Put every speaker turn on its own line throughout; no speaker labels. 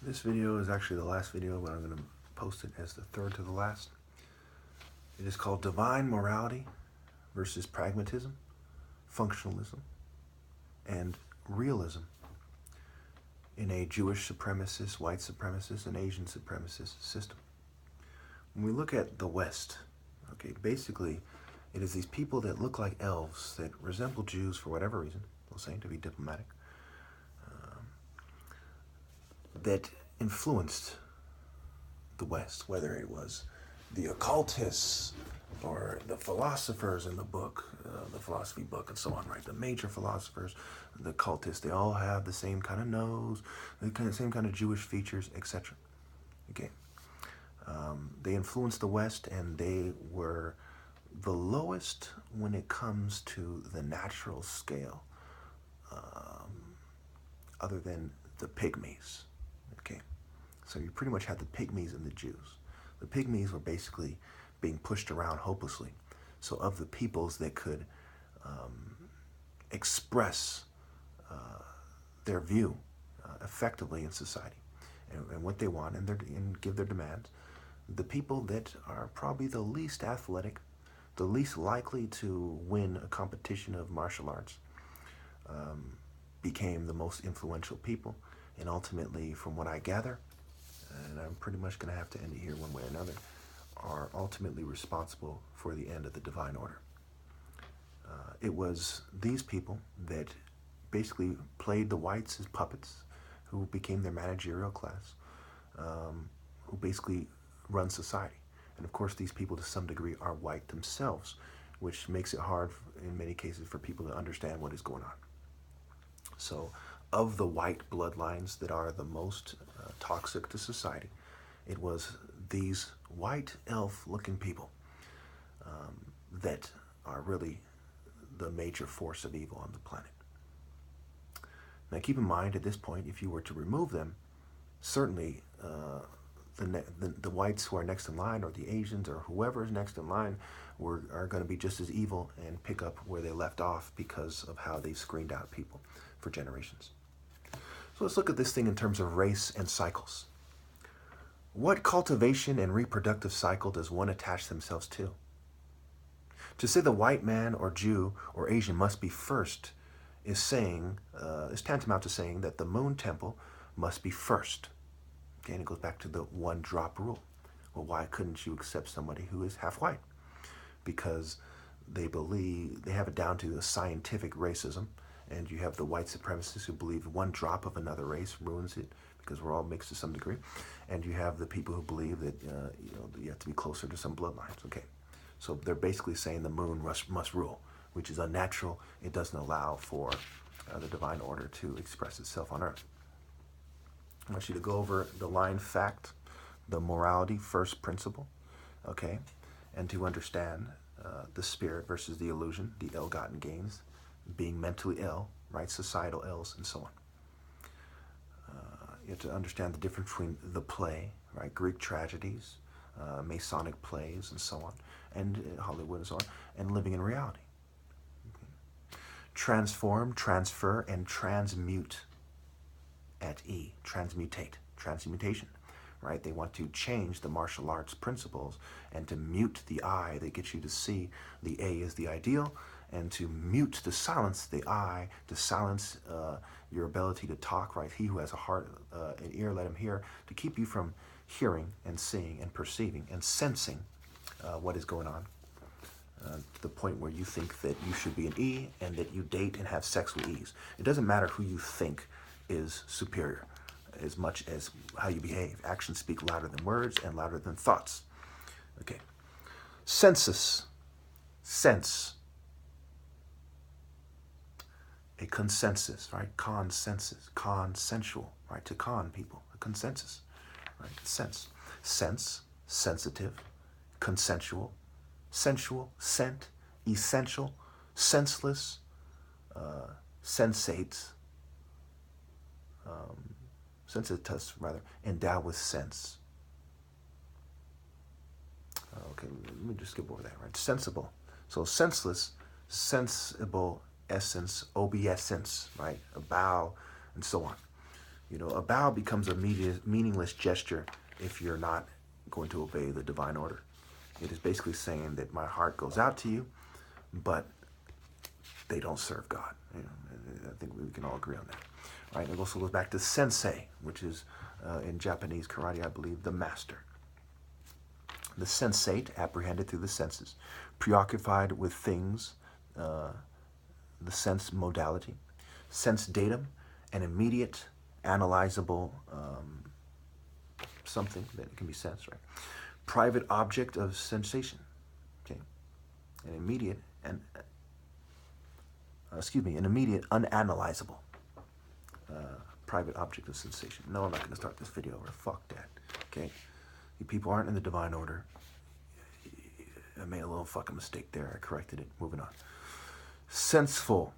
This video is actually the last video, but I'm going to post it as the third to the last. It is called Divine Morality versus Pragmatism, Functionalism, and Realism in a Jewish supremacist, white supremacist, and Asian supremacist system. When we look at the West, okay, basically it is these people that look like elves that resemble Jews for whatever reason, we'll say, to be diplomatic, that influenced the West, whether it was the occultists or the philosophers in the book, the philosophy book and so on, right? The major philosophers, the occultists, they all have the same kind of nose, the same kind of Jewish features, etc. Okay. They influenced the West, and they were the lowest when it comes to the natural scale, other than the pygmies. Okay, so you pretty much had the pygmies and the Jews. The pygmies were basically being pushed around hopelessly. So of the peoples that could express their view effectively in society and what they want and give their demands, the people that are probably the least athletic, the least likely to win a competition of martial arts, became the most influential people. And ultimately, from what I gather, and I'm pretty much going to have to end it here one way or another, are ultimately responsible for the end of the divine order. It was these people that basically played the whites as puppets, who became their managerial class, who basically run society. And of course, these people to some degree are white themselves, which makes it hard in many cases for people to understand what is going on. So of the white bloodlines that are the most toxic to society, it was these white elf-looking people that are really the major force of evil on the planet. Now keep in mind, at this point, if you were to remove them, certainly the whites who are next in line, or the Asians, or whoever is next in line, are going to be just as evil and pick up where they left off because of how they've screened out people for generations. So let's look at this thing in terms of race and cycles. What cultivation and reproductive cycle does one attach themselves to? To say the white man or Jew or Asian must be first is tantamount to saying that the moon temple must be first. Okay, and it goes back to the one drop rule. Well, why couldn't you accept somebody who is half white? Because they believe, they have it down to a scientific racism, and you have the white supremacists who believe one drop of another race ruins it, because we're all mixed to some degree, and you have the people who believe that you have to be closer to some bloodlines. Okay, so they're basically saying the moon must rule, which is unnatural. It doesn't allow for the divine order to express itself on earth. I want you to go over the line fact, the morality first principle, okay, and to understand the spirit versus the illusion, the ill-gotten gains, being mentally ill, right, societal ills, and so on. You have to understand the difference between the play, right, Greek tragedies, Masonic plays, and so on, and Hollywood and so on, and living in reality. Okay. Transform, transfer, and transmute at E, transmutation, right? They want to change the martial arts principles and to mute the I that gets you to see the A is the ideal, and to mute, to silence the I, to silence your ability to talk, right? He who has a heart, an ear, let him hear, to keep you from hearing and seeing and perceiving and sensing what is going on, to the point where you think that you should be an E and that you date and have sex with E's. It doesn't matter who you think is superior as much as how you behave. Actions speak louder than words and louder than thoughts. Okay. Sense. A consensus, right? Consensual, right? To con people, a consensus, right? Sense, sensitive, consensual, sensual, scent, essential, senseless, sensates, sensitus rather, endowed with sense. Okay, let me just skip over that, right? Sensible. So senseless, sensible, essence, obeisance, right? A bow, and so on. A bow becomes a meaningless gesture if you're not going to obey the divine order. It is basically saying that my heart goes out to you, but they don't serve God. I think we can all agree on that. All right, it also goes back to sensei, which is in Japanese karate, I believe, the master. The sensate, apprehended through the senses, preoccupied with things, the sense modality, sense datum, an immediate, analyzable something that can be sensed, right? Private object of sensation, okay? An immediate, an immediate, unanalyzable private object of sensation. No, I'm not going to start this video over. Fuck that, okay? You people aren't in the divine order. I made a little fucking mistake there. I corrected it. Moving on. Senseful,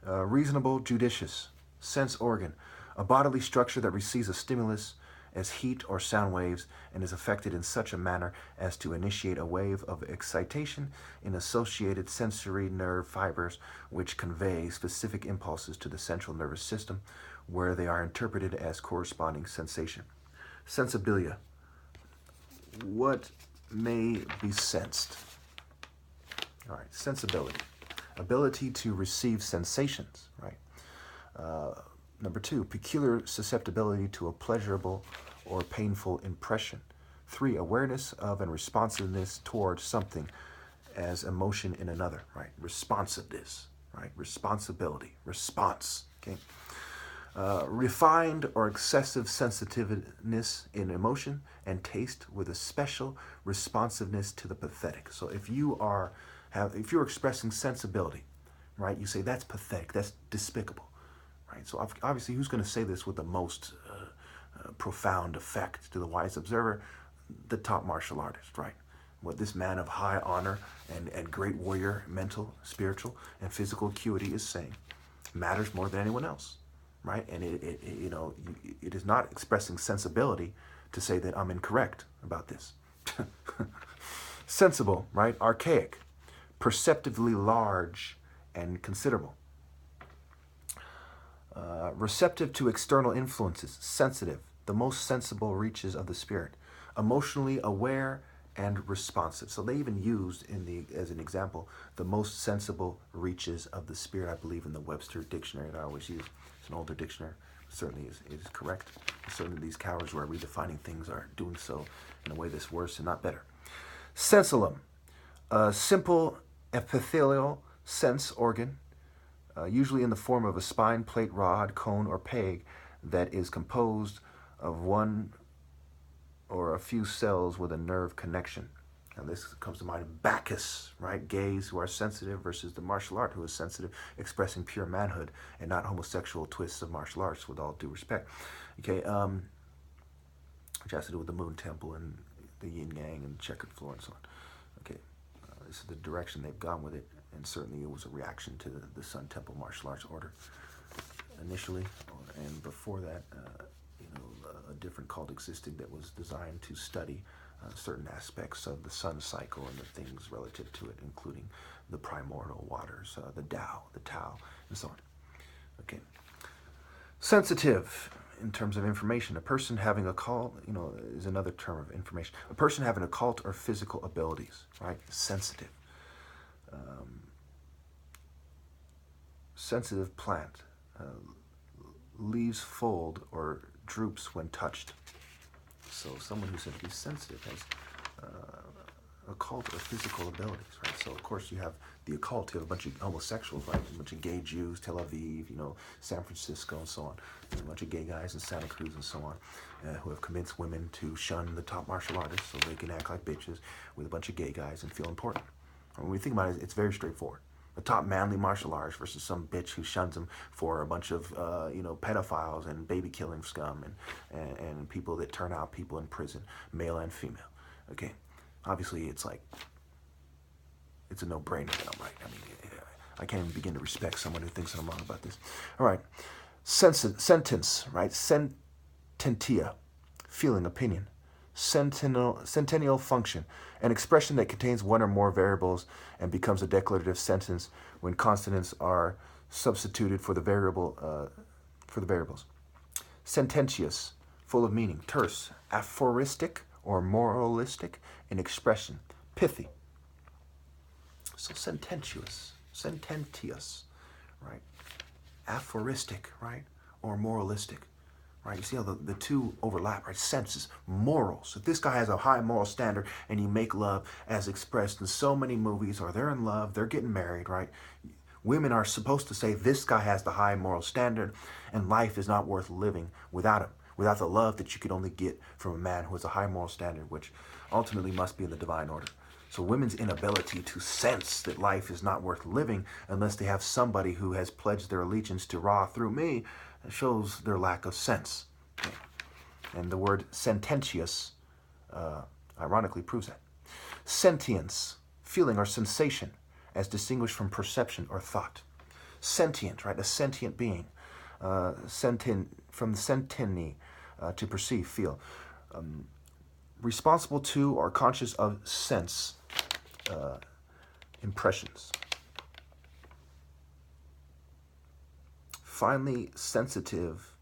reasonable, judicious, sense organ, a bodily structure that receives a stimulus as heat or sound waves and is affected in such a manner as to initiate a wave of excitation in associated sensory nerve fibers which convey specific impulses to the central nervous system where they are interpreted as corresponding sensation. Sensibilia, what may be sensed? All right, sensibility, ability to receive sensations, right? Number 2, peculiar susceptibility to a pleasurable or painful impression. 3, awareness of and responsiveness towards something as emotion in another, right? Responsiveness, right? Responsibility, response, okay? Refined or excessive sensitiveness in emotion and taste with a special responsiveness to the pathetic. So if you're expressing sensibility, right, you say that's pathetic, that's despicable, right? So obviously, who's going to say this with the most profound effect to the wise observer? The top martial artist, right? What this man of high honor and great warrior, mental, spiritual, and physical acuity is saying matters more than anyone else, right? And it is not expressing sensibility to say that I'm incorrect about this. Sensible, right? Archaic, perceptively large and considerable. Receptive to external influences, sensitive, the most sensible reaches of the spirit, emotionally aware and responsive. So they even used as an example, the most sensible reaches of the spirit, I believe, in the Webster dictionary that I always use. It's an older dictionary. Certainly it is correct. Certainly these cowards who are redefining things are doing so in a way that's worse and not better. Sensillum, a simple epithelial sense organ, usually in the form of a spine, plate, rod, cone, or peg that is composed of one or a few cells with a nerve connection. Now this comes to mind, Bacchus, right? Gays who are sensitive versus the martial art who is sensitive, expressing pure manhood and not homosexual twists of martial arts, with all due respect. Okay, which has to do with the moon temple and the yin yang and checkered floor and so on. Okay, this is the direction they've gone with it, and certainly it was a reaction to the Sun Temple martial arts order initially, and before that, a different cult existed that was designed to study certain aspects of the sun cycle and the things relative to it, including the primordial waters, the Tao, and so on. Okay. Sensitive, in terms of information, a person having occult, is another term of information. A person having occult or physical abilities, right? Sensitive. Sensitive plant. Leaves fold or droops when touched. So someone who's said to be sensitive has occult or physical abilities, right? So of course you have the occult, you have a bunch of homosexuals, right? A bunch of gay Jews, Tel Aviv, San Francisco and so on. There's a bunch of gay guys in Santa Cruz and so on who have convinced women to shun the top martial artists so they can act like bitches with a bunch of gay guys and feel important. And when we think about it, it's very straightforward. The top manly martial artist versus some bitch who shuns him for a bunch of, pedophiles and baby killing scum and people that turn out people in prison, male and female. Okay, obviously it's a no-brainer now, right? I mean, I can't even begin to respect someone who thinks I'm wrong about this. All right, sentence, right? Sententia, feeling, opinion. Centennial function, an expression that contains one or more variables and becomes a declarative sentence when consonants are substituted for the variables. Sententious, full of meaning. Terse, aphoristic or moralistic in expression. Pithy. So sententious, right? Aphoristic, right? Or moralistic, right? You see how the two overlap, right? Senses, morals. If this guy has a high moral standard and you make love as expressed in so many movies, or they're in love, they're getting married, right? Women are supposed to say this guy has the high moral standard and life is not worth living without him, without the love that you could only get from a man who has a high moral standard, which ultimately must be in the divine order. So women's inability to sense that life is not worth living unless they have somebody who has pledged their allegiance to Ra through me shows their lack of sense. Okay. And the word sententious ironically proves that. Sentience, feeling or sensation, as distinguished from perception or thought. Sentient, right? A sentient being. From the sentini, to perceive, feel. Responsible to or conscious of sense impressions. Finally, sensitive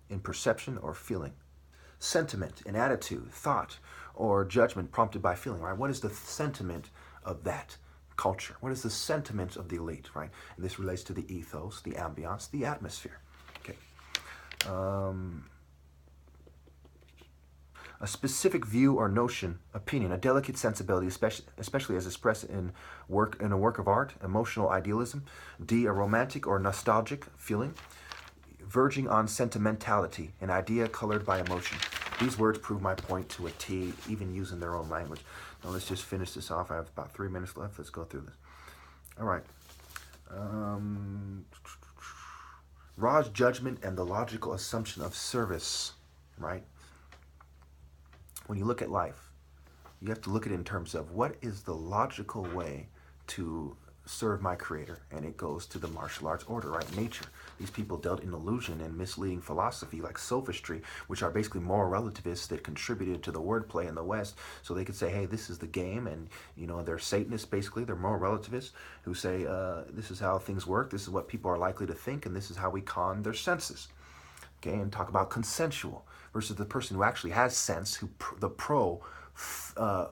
in perception or feeling. Sentiment, an attitude, thought, or judgment prompted by feeling, right? What is the sentiment of that culture? What is the sentiment of the elite, right? And this relates to the ethos, the ambiance, the atmosphere. Okay. A specific view or notion, opinion, a delicate sensibility, especially as expressed in a work of art, emotional idealism. D, a romantic or nostalgic feeling, verging on sentimentality, an idea colored by emotion. These words prove my point to a T, even using their own language. Now let's just finish this off. I have about 3 minutes left. Let's go through this. All right. Ra's judgment and the logical assumption of service, right? When you look at life, you have to look at it in terms of what is the logical way to serve my creator, and it goes to the martial arts order, right? Nature. These people dealt in illusion and misleading philosophy like sophistry, which are basically moral relativists that contributed to the wordplay in the West, so they could say, hey, this is the game, and they're Satanists, basically. They're moral relativists who say this is how things work, this is what people are likely to think, and this is how we con their senses. Okay, and talk about consensual versus the person who actually has sense, the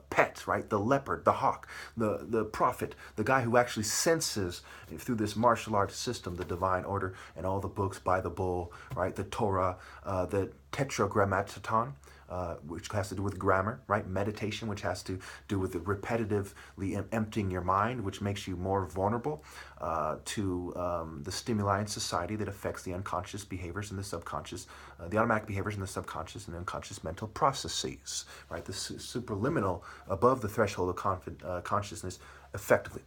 pet, right? The leopard, the hawk, the prophet, the guy who actually senses through this martial arts system, the divine order, and all the books by the bull, right? The Torah, the tetragrammaton, which has to do with grammar, right? Meditation, which has to do with the repetitively emptying your mind, which makes you more vulnerable to the stimuli in society that affects the unconscious behaviors and the subconscious, the automatic behaviors in the subconscious and unconscious mental processes, right? The superliminal, above the threshold of consciousness, effectively.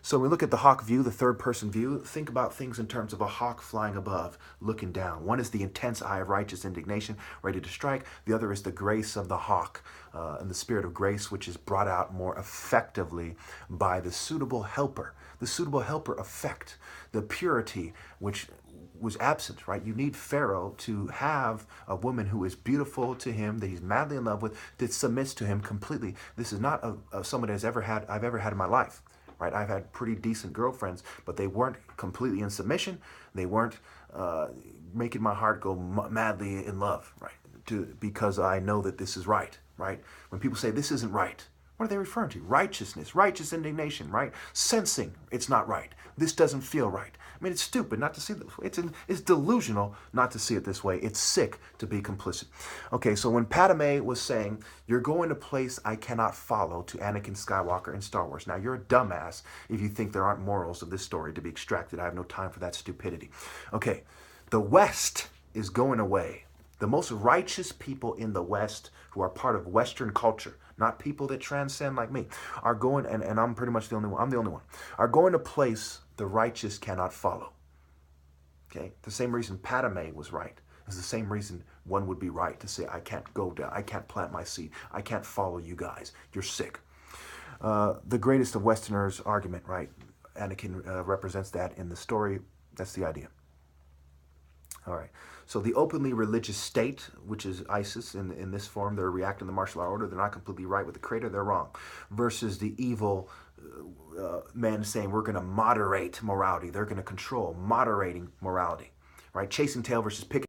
So when we look at the hawk view, the third person view, think about things in terms of a hawk flying above, looking down. One is the intense eye of righteous indignation, ready to strike. The other is the grace of the hawk, and the spirit of grace, which is brought out more effectively by the suitable helper. The suitable helper effect, the purity, which was absent, right? You need Pharaoh to have a woman who is beautiful to him, that he's madly in love with, that submits to him completely. This is not someone I've ever had in my life. Right? I've had pretty decent girlfriends, but they weren't completely in submission. They weren't making my heart go madly in love, right? Because I know that this is right, right? When people say this isn't right, what are they referring to? Righteousness, righteous indignation, right? Sensing it's not right. This doesn't feel right. I mean, it's stupid not to see this. It's delusional not to see it this way. It's sick to be complicit. Okay, so when Padme was saying, you're going to a place I cannot follow, to Anakin Skywalker in Star Wars. Now, you're a dumbass if you think there aren't morals of this story to be extracted. I have no time for that stupidity. Okay, the West is going away. The most righteous people in the West who are part of Western culture, not people that transcend like me, are going, and I'm pretty much the only one, I'm the only one, are going to a place the righteous cannot follow. Okay? The same reason Padme was right is the same reason one would be right to say, I can't go down, I can't plant my seed, I can't follow you guys, you're sick. The greatest of Westerners argument, right? Anakin represents that in the story. That's the idea. All right. So the openly religious state, which is ISIS in this form, they're reacting to the martial law order. They're not completely right with the creator. They're wrong. Versus the evil men saying we're going to moderate morality. They're going to control, moderating morality. right? Chasing tail versus picking